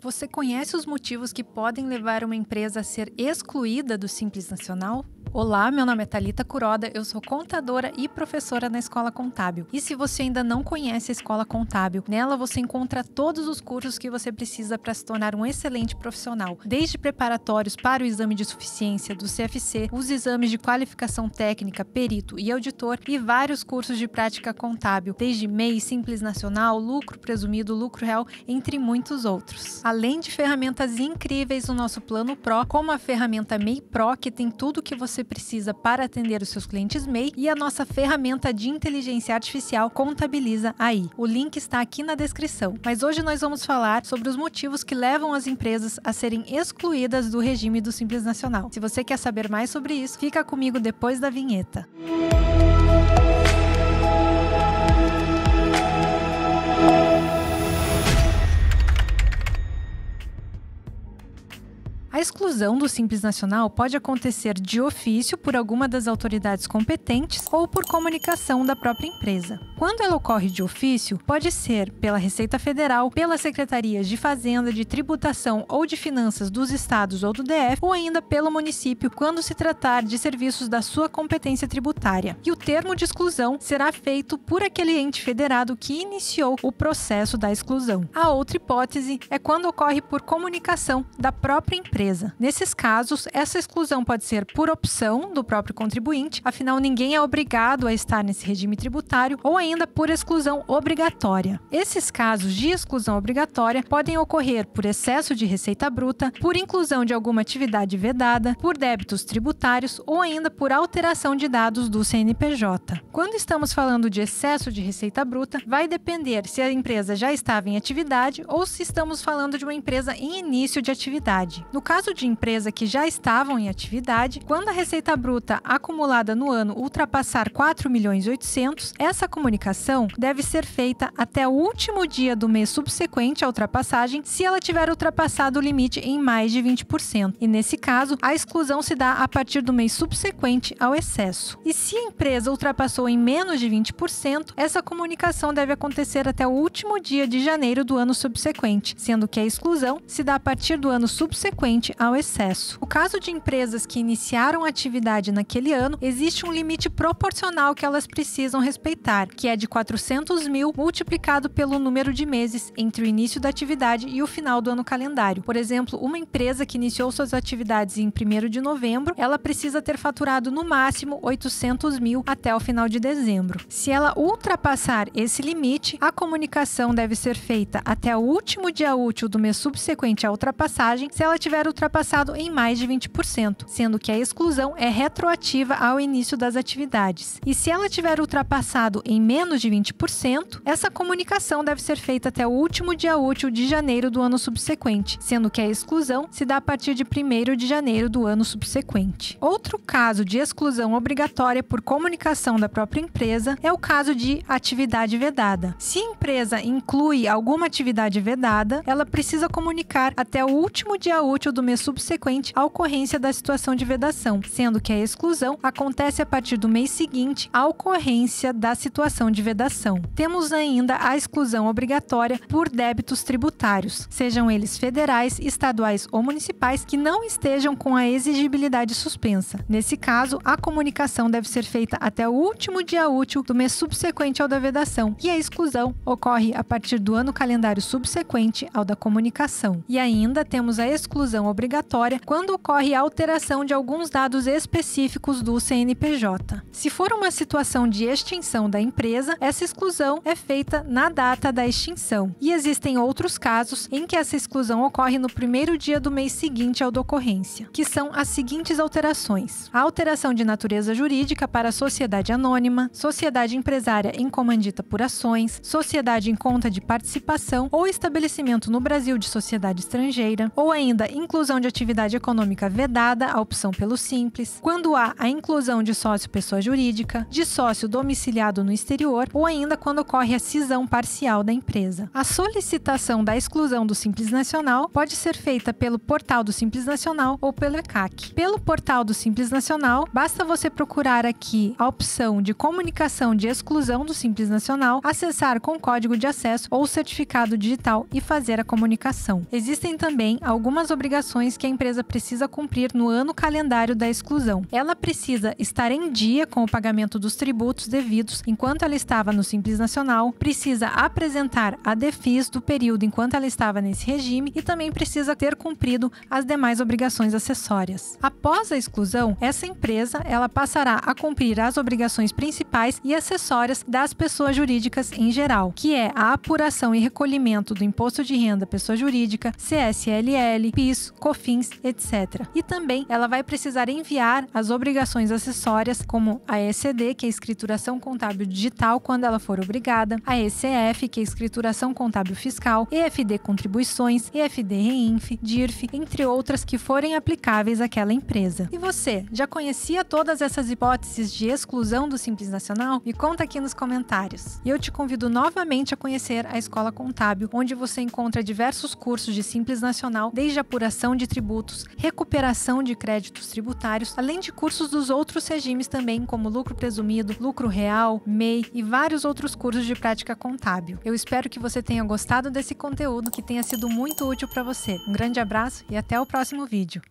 Você conhece os motivos que podem levar uma empresa a ser excluída do Simples Nacional? Olá, meu nome é Thalita Kuroda, eu sou contadora e professora na Escola Contábil. E se você ainda não conhece a Escola Contábil, nela você encontra todos os cursos que você precisa para se tornar um excelente profissional, desde preparatórios para o exame de suficiência do CFC, os exames de qualificação técnica, perito e auditor e vários cursos de prática contábil, desde MEI, Simples Nacional, lucro presumido, lucro real, entre muitos outros. Além de ferramentas incríveis no nosso Plano Pro, como a ferramenta MEI Pro, que tem tudo o que você precisa para atender os seus clientes MEI, e a nossa ferramenta de inteligência artificial Contabiliza AI. O link está aqui na descrição. Mas hoje nós vamos falar sobre os motivos que levam as empresas a serem excluídas do regime do Simples Nacional. Se você quer saber mais sobre isso, fica comigo depois da vinheta. A exclusão do Simples Nacional pode acontecer de ofício por alguma das autoridades competentes ou por comunicação da própria empresa. Quando ela ocorre de ofício, pode ser pela Receita Federal, pelas Secretarias de Fazenda, de Tributação ou de Finanças dos estados ou do DF, ou ainda pelo município, quando se tratar de serviços da sua competência tributária. E o termo de exclusão será feito por aquele ente federado que iniciou o processo da exclusão. A outra hipótese é quando ocorre por comunicação da própria empresa. Nesses casos, essa exclusão pode ser por opção do próprio contribuinte, afinal ninguém é obrigado a estar nesse regime tributário, ou ainda por exclusão obrigatória. Esses casos de exclusão obrigatória podem ocorrer por excesso de receita bruta, por inclusão de alguma atividade vedada, por débitos tributários ou ainda por alteração de dados do CNPJ. Quando estamos falando de excesso de receita bruta, vai depender se a empresa já estava em atividade ou se estamos falando de uma empresa em início de atividade. No caso de empresa que já estavam em atividade, quando a receita bruta acumulada no ano ultrapassar 4.800.000, essa comunicação deve ser feita até o último dia do mês subsequente à ultrapassagem, se ela tiver ultrapassado o limite em mais de 20%. E nesse caso, a exclusão se dá a partir do mês subsequente ao excesso. E se a empresa ultrapassou em menos de 20%, essa comunicação deve acontecer até o último dia de janeiro do ano subsequente, sendo que a exclusão se dá a partir do ano subsequente ao excesso. No caso de empresas que iniciaram atividade naquele ano, existe um limite proporcional que elas precisam respeitar, que é de 400.000 multiplicado pelo número de meses entre o início da atividade e o final do ano calendário. Por exemplo, uma empresa que iniciou suas atividades em 1º de novembro, ela precisa ter faturado no máximo 800.000 até o final de dezembro. Se ela ultrapassar esse limite, a comunicação deve ser feita até o último dia útil do mês subsequente à ultrapassagem, se ela tiver ultrapassado em mais de 20%, sendo que a exclusão é retroativa ao início das atividades. E se ela tiver ultrapassado em menos de 20%, essa comunicação deve ser feita até o último dia útil de janeiro do ano subsequente, sendo que a exclusão se dá a partir de 1º de janeiro do ano subsequente. Outro caso de exclusão obrigatória por comunicação da própria empresa é o caso de atividade vedada. Se a empresa inclui alguma atividade vedada, ela precisa comunicar até o último dia útil do mês subsequente à ocorrência da situação de vedação, sendo que a exclusão acontece a partir do mês seguinte à ocorrência da situação de vedação. Temos ainda a exclusão obrigatória por débitos tributários, sejam eles federais, estaduais ou municipais, que não estejam com a exigibilidade suspensa. Nesse caso, a comunicação deve ser feita até o último dia útil do mês subsequente ao da vedação, e a exclusão ocorre a partir do ano calendário subsequente ao da comunicação. E ainda temos a exclusão obrigatória quando ocorre a alteração de alguns dados específicos do CNPJ. Se for uma situação de extinção da empresa, essa exclusão é feita na data da extinção. E existem outros casos em que essa exclusão ocorre no 1º dia do mês seguinte ao da ocorrência, que são as seguintes alterações: a alteração de natureza jurídica para sociedade anônima, sociedade empresária em comandita por ações, sociedade em conta de participação ou estabelecimento no Brasil de sociedade estrangeira, ou ainda inclusão de atividade econômica vedada, a opção pelo Simples, quando há a inclusão de sócio pessoa jurídica, de sócio domiciliado no exterior ou ainda quando ocorre a cisão parcial da empresa. A solicitação da exclusão do Simples Nacional pode ser feita pelo portal do Simples Nacional ou pelo ECAC. Pelo portal do Simples Nacional, basta você procurar aqui a opção de comunicação de exclusão do Simples Nacional, acessar com código de acesso ou certificado digital e fazer a comunicação. Existem também algumas obrigações que a empresa precisa cumprir no ano calendário da exclusão. Ela precisa estar em dia com o pagamento dos tributos devidos enquanto ela estava no Simples Nacional, precisa apresentar a DEFIS do período enquanto ela estava nesse regime e também precisa ter cumprido as demais obrigações acessórias. Após a exclusão, essa empresa ela passará a cumprir as obrigações principais e acessórias das pessoas jurídicas em geral, que é a apuração e recolhimento do imposto de renda pessoa jurídica, CSLL, PIS, COFINS, etc. E também ela vai precisar enviar as obrigações acessórias, como a ECD, que é a escrituração contábil digital, quando ela for obrigada, a ECF, que é a escrituração contábil fiscal, EFD contribuições, EFD Reinf, DIRF, entre outras que forem aplicáveis àquela empresa. E você, já conhecia todas essas hipóteses de exclusão do Simples Nacional? Me conta aqui nos comentários. E eu te convido novamente a conhecer a Escola Contábil, onde você encontra diversos cursos de Simples Nacional, desde apuração de tributos, recuperação de créditos tributários, além de cursos dos outros regimes também, como lucro presumido, lucro real, MEI e vários outros cursos de prática contábil. Eu espero que você tenha gostado desse conteúdo, que tenha sido muito útil para você. Um grande abraço e até o próximo vídeo.